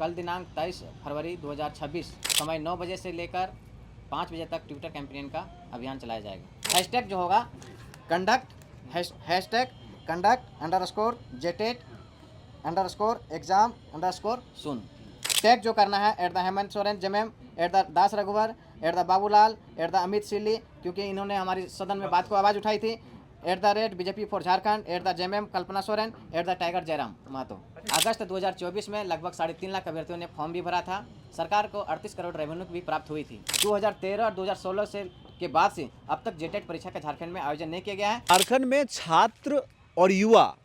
कल दिनांक 23 फरवरी 2026 समय 9 बजे से लेकर 5 बजे तक ट्विटर कैंपेन का अभियान चलाया जाएगा। हैशटैग जो होगा conduct#conduct_jetet_exam_soon। टैग जो करना है @हेमंत सोरेन जमेम, @दास रघुवर, @बाबूलाल, @अमित सिल्ली, क्योंकि इन्होंने हमारी सदन में बात को आवाज़ उठाई थी, @BJP for Jharkhand, @JMM Kalpana Soren, tiger Jairam Mahato. अगस्त 2024 में लगभग 3.5 लाख अभ्यर्थियों ने फॉर्म भी भरा था। सरकार को 38 करोड़ रेवेन्यू भी प्राप्त हुई थी। 2013 और 2016 से के बाद से अब तक जेटेट परीक्षा का झारखंड में आयोजन नहीं किया गया है। झारखंड में छात्र और युवा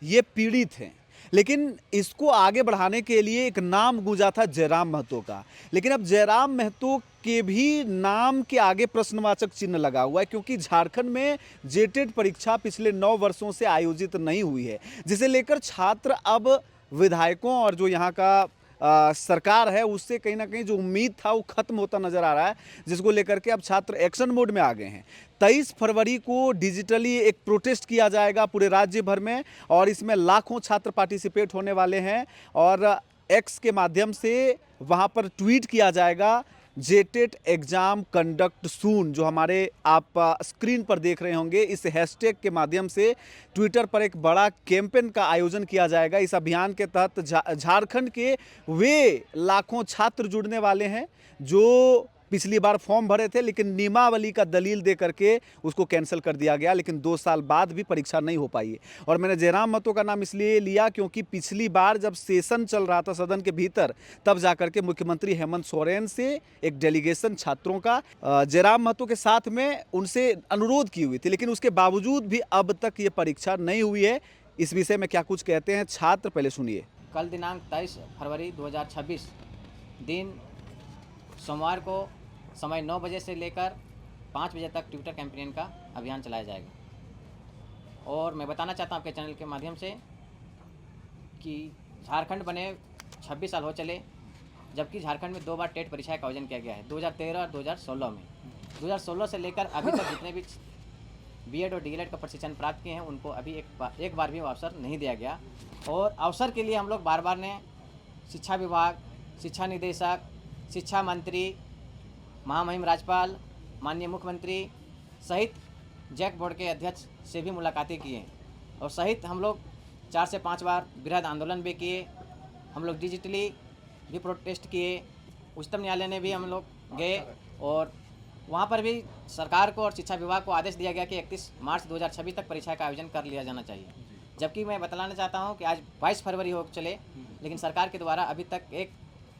ये पीड़ित हैं, लेकिन इसको आगे बढ़ाने के लिए एक नाम गूंजा था जयराम महतो का। लेकिन अब जयराम महतो के भी नाम के आगे प्रश्नवाचक चिन्ह लगा हुआ है, क्योंकि झारखंड में जेटेट परीक्षा पिछले 9 वर्षों से आयोजित नहीं हुई है, जिसे लेकर छात्र अब विधायकों और जो यहाँ का सरकार है उससे कहीं ना कहीं जो उम्मीद था वो खत्म होता नजर आ रहा है, जिसको लेकर के अब छात्र एक्शन मोड में आ गए हैं। 23 फरवरी को डिजिटली एक प्रोटेस्ट किया जाएगा पूरे राज्य भर में, और इसमें लाखों छात्र पार्टिसिपेट होने वाले हैं, और एक्स के माध्यम से वहां पर ट्वीट किया जाएगा जेटेट एग्जाम कंडक्ट सून, जो हमारे आप स्क्रीन पर देख रहे होंगे। इस हैशटैग के माध्यम से ट्विटर पर एक बड़ा कैंपेन का आयोजन किया जाएगा। इस अभियान के तहत झारखंड के वे लाखों छात्र जुड़ने वाले हैं जो पिछली बार फॉर्म भरे थे, लेकिन नियमावली का दलील दे करके उसको कैंसिल कर दिया गया, लेकिन 2 साल बाद भी परीक्षा नहीं हो पाई है। और मैंने जयराम महतो का नाम इसलिए लिया क्योंकि पिछली बार जब सेशन चल रहा था सदन के भीतर, तब जाकर के मुख्यमंत्री हेमंत सोरेन से एक डेलीगेशन छात्रों का जयराम महतो के साथ में उनसे अनुरोध की हुई थी, लेकिन उसके बावजूद भी अब तक ये परीक्षा नहीं हुई है। इस विषय में क्या कुछ कहते हैं छात्र, पहले सुनिए। कल दिनांक 23 फरवरी 2026 दिन सोमवार को समय 9 बजे से लेकर 5 बजे तक ट्विटर कैंपेन का अभियान चलाया जाएगा। और मैं बताना चाहता हूँ आपके चैनल के माध्यम से कि झारखंड बने 26 साल हो चले, जबकि झारखंड में 2 बार टेट परीक्षा का आयोजन किया गया है, 2013 और 2016 में। 2016 से लेकर अभी तक जितने भी बीएड और डीएलएड का प्रशिक्षण प्राप्त किए हैं उनको अभी एक बार भी अवसर नहीं दिया गया। और अवसर के लिए हम लोग बार बार ने शिक्षा विभाग, शिक्षा निदेशक, शिक्षा मंत्री, महामहिम राज्यपाल, माननीय मुख्यमंत्री सहित जैक बोर्ड के अध्यक्ष से भी मुलाकातें किए, और सहित हम लोग 4 से 5 बार बृहद आंदोलन भी किए। हम लोग डिजिटली भी प्रोटेस्ट किए, उच्चतम न्यायालय ने भी हम लोग गए, और वहाँ पर भी सरकार को और शिक्षा विभाग को आदेश दिया गया कि 31 मार्च 2026 तक परीक्षा का आयोजन कर लिया जाना चाहिए। जबकि मैं बतलाना चाहता हूँ कि आज 22 फरवरी हो चले, लेकिन सरकार के द्वारा अभी तक एक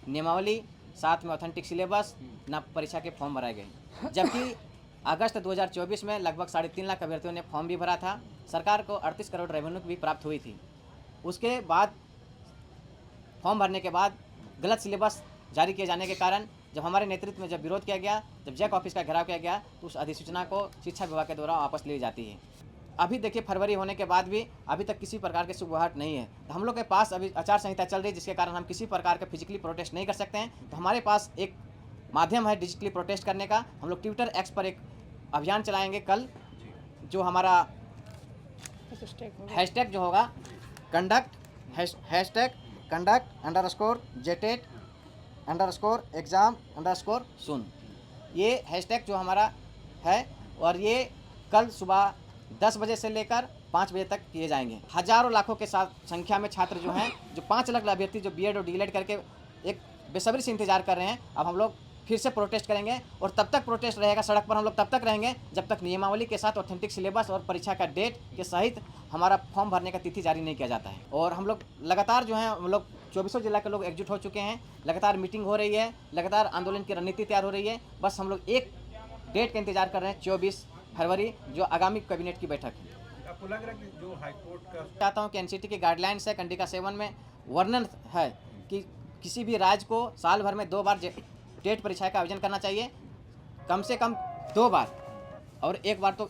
नियमावली, साथ में ऑथेंटिक सिलेबस, ना परीक्षा के फॉर्म भराए गए। जबकि अगस्त 2024 में लगभग 3.5 लाख अभ्यर्थियों ने फॉर्म भी भरा था। सरकार को 38 करोड़ रेवेन्यू भी प्राप्त हुई थी। उसके बाद फॉर्म भरने के बाद गलत सिलेबस जारी किए जाने के कारण जब हमारे नेतृत्व में जब विरोध किया गया, जब जैक ऑफिस का घेराव किया गया, तो उस अधिसूचना को शिक्षा विभाग के द्वारा वापस ली जाती है। अभी देखिए, फरवरी होने के बाद भी अभी तक किसी प्रकार की सुबहट नहीं है। तो हम लोग के पास अभी आचार संहिता चल रही है, जिसके कारण हम किसी प्रकार का फिजिकली प्रोटेस्ट नहीं कर सकते हैं। तो हमारे पास एक माध्यम है डिजिटली प्रोटेस्ट करने का। हम लोग ट्विटर एक्स पर एक अभियान चलाएंगे कल, जो हमारा हैशटैग जो होगा conduct_jetet_exam_soon। ये हैशटैग जो हमारा है, और ये कल सुबह 10 बजे से लेकर 5 बजे तक किए जाएंगे। हजारों लाखों के साथ संख्या में छात्र जो हैं, जो 5 लाख अभ्यर्थी जो बीएड और डीएलएड करके एक बेसब्री से इंतजार कर रहे हैं, अब हम लोग फिर से प्रोटेस्ट करेंगे। और तब तक प्रोटेस्ट रहेगा, सड़क पर हम लोग तब तक रहेंगे जब तक नियमावली के साथ ऑथेंटिक सिलेबस और परीक्षा का डेट के सहित हमारा फॉर्म भरने का तिथि जारी नहीं किया जाता है। और हम लोग लगातार जो है, हम लोग 24 जिला के लोग एकजुट हो चुके हैं, लगातार मीटिंग हो रही है, लगातार आंदोलन की रणनीति तैयार हो रही है। बस हम लोग एक डेट का इंतजार कर रहे हैं, 24 फरवरी, जो आगामी कैबिनेट की बैठक है। आपको लग रहा है कि जो हाईकोर्ट का चाहता हूँ कि एनसीटी की गाइडलाइंस है, कंडिका 7 में वर्णन है कि किसी भी राज्य को साल भर में 2 बार टेट परीक्षा का आयोजन करना चाहिए, कम से कम 2 बार, और 1 बार तो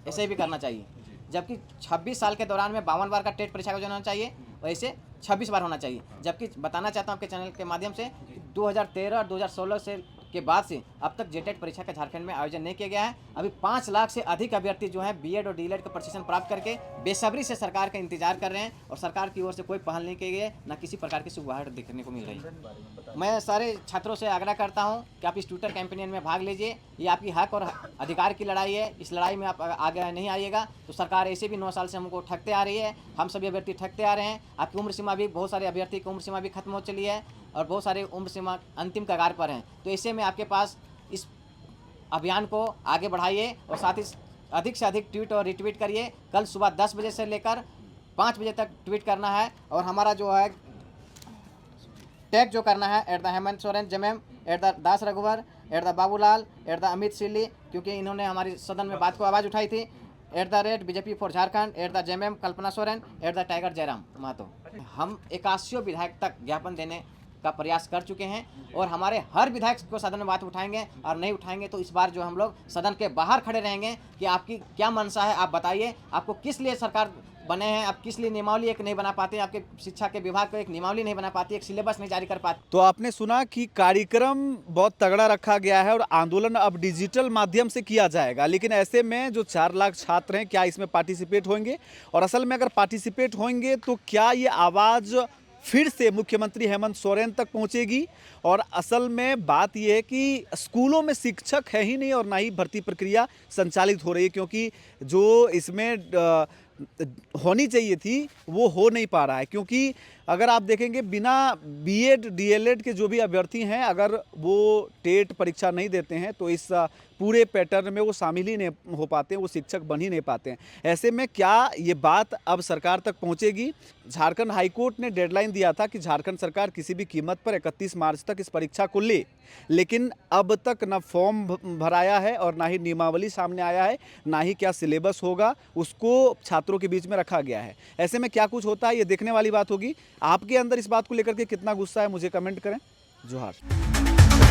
ऐसे भी करना चाहिए। जबकि 26 साल के दौरान में 52 बार का टेट परीक्षा का आयोजन होना चाहिए, और ऐसे 26 बार होना चाहिए। जबकि बताना चाहता हूँ आपके चैनल के माध्यम से 2013 और 2016 से के बाद से अब तक जेटेट परीक्षा का झारखंड में आयोजन नहीं किया गया है। अभी 5 लाख से अधिक अभ्यर्थी जो हैं बीएड और डीएलएड का प्रशिक्षण प्राप्त करके बेसब्री से सरकार का इंतजार कर रहे हैं और सरकार की ओर से कोई पहल नहीं की गई है, न किसी प्रकार की सुगबुगाहट देखने को मिल रही है। मैं सारे छात्रों से आग्रह करता हूं कि आप इस ट्विटर कैंपेन में भाग लीजिए। ये आपकी हक और अधिकार की लड़ाई है। इस लड़ाई में आप आगे नहीं आइएगा तो सरकार ऐसे भी 9 साल से हमको ठगते आ रही है, हम सभी अभ्यर्थी ठगते आ रहे हैं। आपकी उम्र सीमा भी, बहुत सारे अभ्यर्थी की उम्र सीमा भी खत्म हो चली है और बहुत सारे उम्र सीमा अंतिम कगार पर हैं। तो ऐसे में आपके पास इस अभियान को आगे बढ़ाइए और साथ ही अधिक से अधिक ट्वीट और रिट्वीट करिए। कल सुबह 10 बजे से लेकर 5 बजे तक ट्वीट करना है और हमारा जो है टैग जो करना है @हेमंत सोरेन जमेम, @दास रघुवर, @बाबूलाल, @अमित सिल्ली, क्योंकि इन्होंने हमारी सदन में बात को आवाज़ उठाई थी, @BJP for Jharkhand, @JMM Kalpana Soren, @tiger Jairam Mahato. हम 81 विधायक तक ज्ञापन देने का प्रयास कर चुके हैं और हमारे हर विधायक को सदन में बात उठाएंगे और नहीं उठाएंगे तो इस बार जो हम लोग सदन के बाहर खड़े रहेंगे कि आपकी क्या मंशा है, आप बताइए, आपको किस लिए सरकार बने हैं, आप किस लिए नियमावली एक नहीं बना पाते, आपके शिक्षा के विभाग को एक नियमावली नहीं बना पाती, एक सिलेबस नहीं जारी कर पाते। तो आपने सुना कि कार्यक्रम बहुत तगड़ा रखा गया है और आंदोलन अब डिजिटल माध्यम से किया जाएगा, लेकिन ऐसे में जो 4 लाख छात्र हैं क्या इसमें पार्टिसिपेट होंगे और असल में अगर पार्टिसिपेट होंगे तो क्या ये आवाज़ फिर से मुख्यमंत्री हेमंत सोरेन तक पहुंचेगी। और असल में बात यह है कि स्कूलों में शिक्षक है ही नहीं और ना ही भर्ती प्रक्रिया संचालित हो रही है, क्योंकि जो इसमें होनी चाहिए थी वो हो नहीं पा रहा है। क्योंकि अगर आप देखेंगे बिना बीएड डीएलएड के जो भी अभ्यर्थी हैं अगर वो टेट परीक्षा नहीं देते हैं तो इस पूरे पैटर्न में वो शामिल ही नहीं हो पाते, वो शिक्षक बन ही नहीं पाते हैं। ऐसे में क्या ये बात अब सरकार तक पहुंचेगी? झारखंड हाईकोर्ट ने डेडलाइन दिया था कि झारखंड सरकार किसी भी कीमत पर 31 मार्च तक इस परीक्षा को ले, लेकिन अब तक ना फॉर्म भराया है और ना ही नियमावली सामने आया है, ना ही क्या सिलेबस होगा उसको छात्रों के बीच में रखा गया है। ऐसे में क्या कुछ होता है ये देखने वाली बात होगी। आपके अंदर इस बात को लेकर के कितना गुस्सा है मुझे कमेंट करें। जोहार।